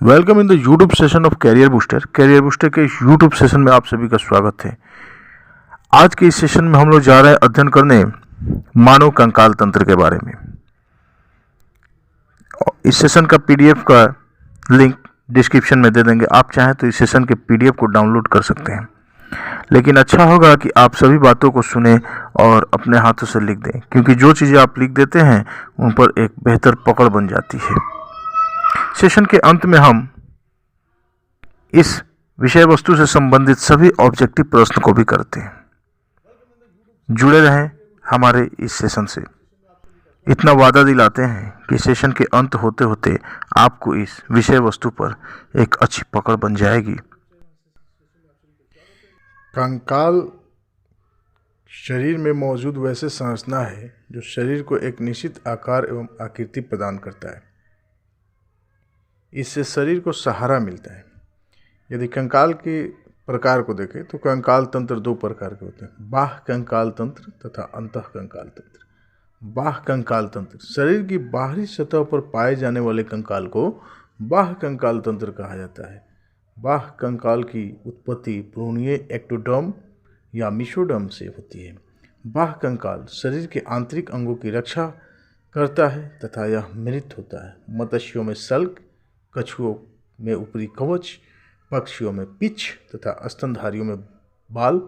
Welcome in the YouTube session of Career Booster. Career Booster के इस YouTube session में आप सभी का स्वागत है। आज के इस सेशन में हम लोग जा रहे हैं अध्ययन करने मानव कंकाल तंत्र के बारे में। इस सेशन का पीडीएफ का लिंक डिस्क्रिप्शन में दे देंगे। आप चाहें तो इस सेशन के पीडीएफ को डाउनलोड कर सकते हैं, लेकिन अच्छा होगा कि आप सभी बातों को सुने और अपने हाथों से लिख दें, क्योंकि जो चीज़ें आप लिख देते हैं उन पर एक बेहतर पकड़ बन जाती है। सेशन के अंत में हम इस विषय वस्तु से संबंधित सभी ऑब्जेक्टिव प्रश्न को भी करते हैं। जुड़े रहें हमारे इस सेशन से। इतना वादा दिलाते हैं कि सेशन के अंत होते होते आपको इस विषय वस्तु पर एक अच्छी पकड़ बन जाएगी। कंकाल शरीर में मौजूद वैसे संरचना है जो शरीर को एक निश्चित आकार एवं आकृति प्रदान करता है। इससे शरीर को सहारा मिलता है। यदि कंकाल के प्रकार को देखें तो कंकाल तंत्र दो प्रकार के होते हैं, बाह्य कंकाल तंत्र तथा अंतः कंकाल तंत्र। बाह्य कंकाल तंत्र शरीर की बाहरी सतह पर पाए जाने वाले कंकाल को बाह्य कंकाल तंत्र कहा जाता है। बाह्य कंकाल की उत्पत्ति भ्रूणीय एक्टोडर्म या मेसोडर्म से होती है। बाह्य कंकाल शरीर के आंतरिक अंगों की रक्षा करता है तथा यह मृत होता है। मत्स्यों में सल्क, कछुओं में ऊपरी कवच, पक्षियों में पिच तथा स्तनधारियों में बाल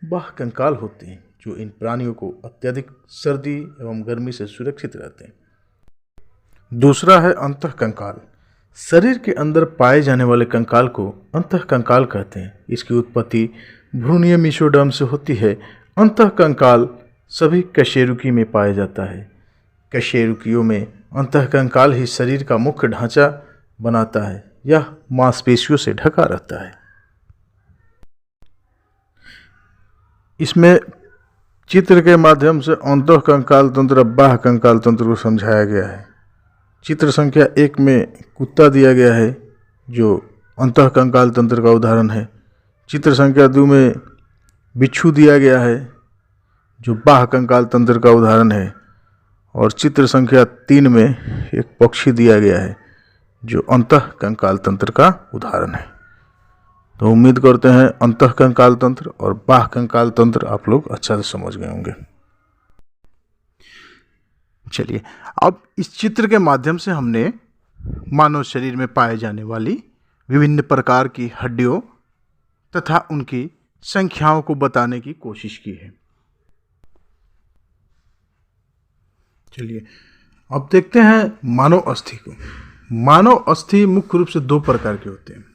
बाह्य कंकाल होते हैं, जो इन प्राणियों को अत्यधिक सर्दी एवं गर्मी से सुरक्षित रहते हैं। दूसरा है अंतः कंकाल। शरीर के अंदर पाए जाने वाले कंकाल को अंतः कंकाल कहते हैं। इसकी उत्पत्ति भ्रूणीय मेसोडर्म से होती है। अंतः कंकाल सभी कशेरुकी में पाया जाता है। कशेरुकियों में अंतः कंकाल ही शरीर का मुख्य ढांचा बनाता है। यह मांसपेशियों से ढका रहता है। इसमें चित्र के माध्यम से अंतः कंकाल तंत्र बाह्य कंकाल तंत्र को समझाया गया है। चित्र संख्या 1 में कुत्ता दिया गया है जो अंतः कंकाल तंत्र का उदाहरण है। चित्र संख्या 2 में बिच्छू दिया गया है जो बाह्य कंकाल तंत्र का उदाहरण है। और चित्र संख्या 3 में एक पक्षी दिया गया है जो अंतः कंकाल तंत्र का उदाहरण है। तो उम्मीद करते हैं अंतः कंकाल तंत्र और बाह्य कंकाल तंत्र आप लोग अच्छा से समझ गए होंगे। चलिए, अब इस चित्र के माध्यम से हमने मानव शरीर में पाए जाने वाली विभिन्न प्रकार की हड्डियों तथा उनकी संख्याओं को बताने की कोशिश की है। चलिए, अब देखते हैं मानव अस्थि को। मानव अस्थि मुख्य रूप से दो प्रकार के होते हैं,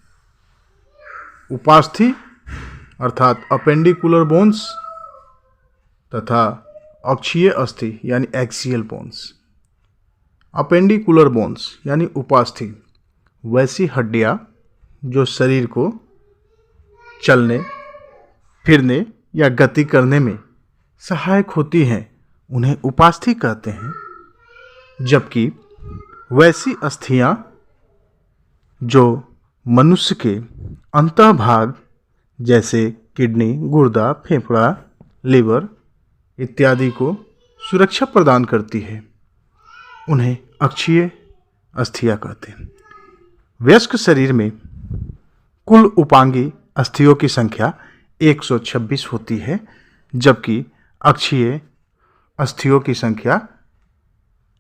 उपास्थि अर्थात अपेंडिकुलर बोन्स तथा अक्षीय अस्थि यानी एक्सियल बोन्स। अपेंडिकुलर बोन्स यानी उपास्थि वैसी हड्डियां जो शरीर को चलने फिरने या गति करने में सहायक होती हैं, उन्हें उपास्थि कहते हैं। जबकि वैसी अस्थियां जो मनुष्य के अंतः भाग जैसे किडनी, गुर्दा, फेफड़ा, लीवर इत्यादि को सुरक्षा प्रदान करती है, उन्हें अक्षीय अस्थियां कहते हैं। वयस्क शरीर में कुल उपांगी अस्थियों की संख्या 126 होती है, जबकि अक्षीय अस्थियों की संख्या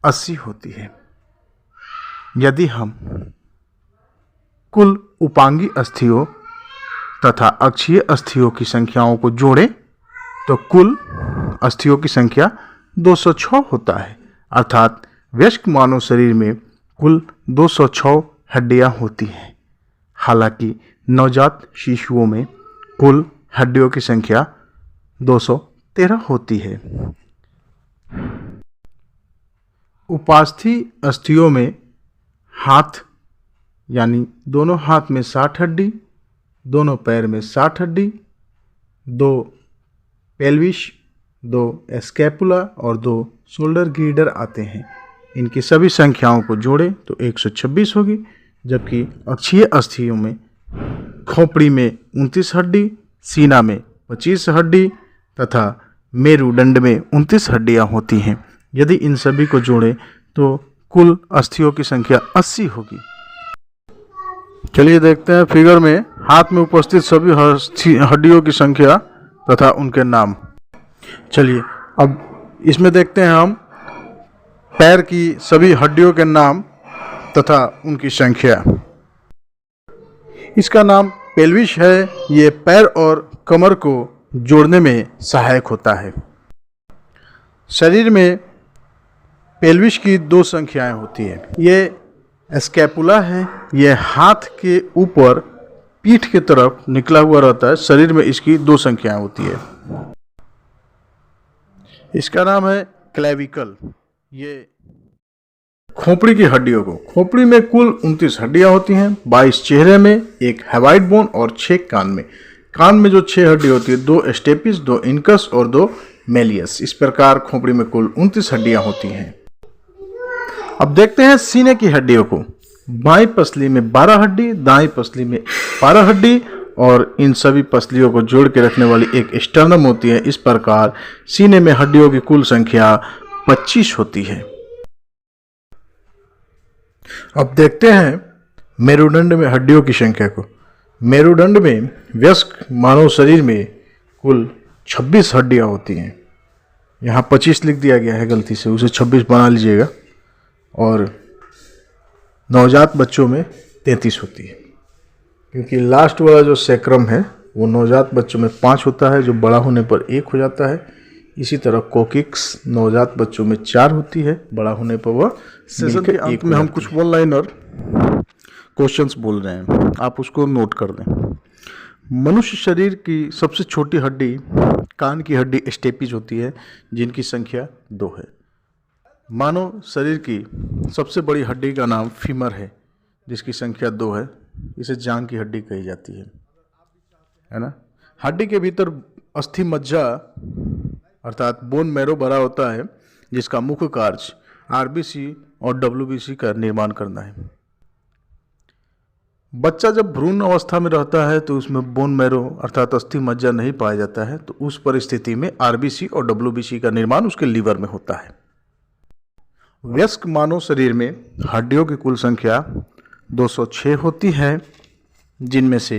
80 होती है। यदि हम कुल उपांगी अस्थियों तथा अक्षीय अस्थियों की संख्याओं को जोड़ें तो कुल अस्थियों की संख्या 206 होता है। अर्थात वयस्क मानव शरीर में कुल 206 हड्डियां होती हैं। हालांकि नवजात शिशुओं में कुल हड्डियों की संख्या 213 होती है। उपास्थि अस्थियों में हाथ यानी दोनों हाथ में 60 हड्डी, दोनों पैर में 60 हड्डी, 2 पेल्विस, 2 स्कैपुला और 2 शोल्डर गिर्डर आते हैं। इनकी सभी संख्याओं को जोड़ें तो 126 होगी। जबकि अक्षीय अस्थियों में खोपड़ी में 29 हड्डी, सीना में 25 हड्डी तथा मेरुदंड में 29 हड्डियां होती हैं। यदि इन सभी को जोड़ें तो कुल अस्थियों की संख्या 80 होगी। चलिए देखते हैं फिगर में हाथ में उपस्थित सभी हड्डियों की संख्या तथा उनके नाम। चलिए अब इसमें देखते हैं हम पैर की सभी हड्डियों के नाम तथा उनकी संख्या। इसका नाम पेल्विस है। ये पैर और कमर को जोड़ने में सहायक होता है। शरीर में पेल्विस की 2 संख्याएं होती है। ये स्कैपुला है, ये हाथ के ऊपर पीठ की तरफ निकला हुआ रहता है। शरीर में इसकी 2 संख्याएं होती है। इसका नाम है क्लेविकल। ये खोपड़ी की हड्डियों को, खोपड़ी में कुल 29 हड्डियां होती हैं, 22 चेहरे में, 1 हेवाइड बोन और 6 कान में। कान में जो 6 हड्डी होती है, 2 स्टेपिस, 2 इनकस और 2 मेलियस। इस प्रकार खोपड़ी में कुल 29 हड्डियां होती हैं। अब देखते हैं सीने की हड्डियों को। बाईं पसली में 12 हड्डी, दाईं पसली में 12 हड्डी और इन सभी पसलियों को जोड़ के रखने वाली एक स्टर्नम होती है। इस प्रकार सीने में हड्डियों की कुल संख्या 25 होती है। अब देखते हैं मेरुदंड में हड्डियों की संख्या को। मेरुदंड में वयस्क मानव शरीर में कुल 26 हड्डियां होती हैं। यहाँ 25 लिख दिया गया है गलती से, उसे 26 बना लीजिएगा। और नवजात बच्चों में 33 होती है, क्योंकि लास्ट वाला जो सैक्रम है वो नवजात बच्चों में 5 होता है, जो बड़ा होने पर 1 हो जाता है। इसी तरह कोकिक्स नवजात बच्चों में 4 होती है, बड़ा होने पर वह सेशन के अंत में हम कुछ वन लाइनर क्वेश्चंस बोल रहे हैं, आप उसको नोट कर दें। मनुष्य शरीर की सबसे छोटी हड्डी कान की हड्डी स्टेपिज होती है, जिनकी संख्या 2 है। मानव शरीर की सबसे बड़ी हड्डी का नाम फीमर है, जिसकी संख्या 2 है। इसे जांघ की हड्डी कही जाती है ना। हड्डी के भीतर अस्थि मज्जा अर्थात बोन मैरो भरा होता है, जिसका मुख्य कार्य आरबीसी और डब्ल्यूबीसी का निर्माण करना है। बच्चा जब भ्रूण अवस्था में रहता है तो उसमें बोन मैरो अर्थात अस्थि मज्जा नहीं पाया जाता है, तो उस परिस्थिति में आरबीसी और डब्ल्यूबीसी का निर्माण उसके लीवर में होता है। वयस्क मानव शरीर में हड्डियों की कुल संख्या 206 होती है, जिनमें से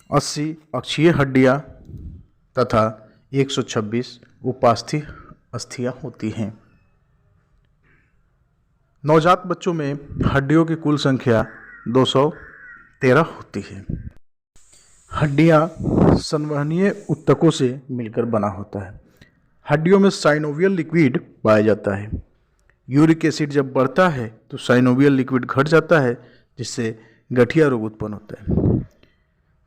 80 अक्षीय हड्डियां तथा 126 उपास्थि अस्थियां होती हैं। नवजात बच्चों में हड्डियों की कुल संख्या 213 होती है। हड्डियां संवहनीय ऊतकों से मिलकर बना होता है। हड्डियों में साइनोवियल लिक्विड पाया जाता है। यूरिक एसिड जब बढ़ता है तो साइनोवियल लिक्विड घट जाता है, जिससे गठिया रोग उत्पन्न होता है।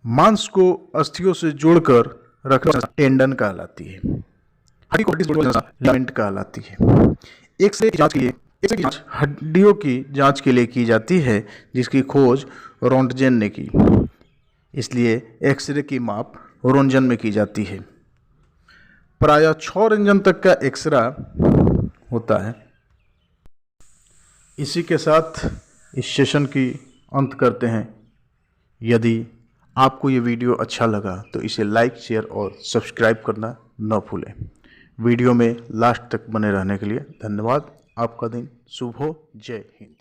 मांस को अस्थियों से जोड़कर रखना टेंडन कहलाती है। हड्डी को लिगामेंट कहलाती है। एक्सरे की जांच के लिए हड्डियों की जांच के लिए की जाती है, जिसकी खोज रोंटगेन ने की। इसलिए एक्सरे की माप रोंटगेन में की जाती है। प्रायः 6 रेंजन तक का एक्सरा होता है। इसी के साथ इस सेशन की अंत करते हैं। यदि आपको ये वीडियो अच्छा लगा तो इसे लाइक, शेयर और सब्सक्राइब करना न भूलें। वीडियो में लास्ट तक बने रहने के लिए धन्यवाद। आपका दिन शुभ हो। जय हिंद।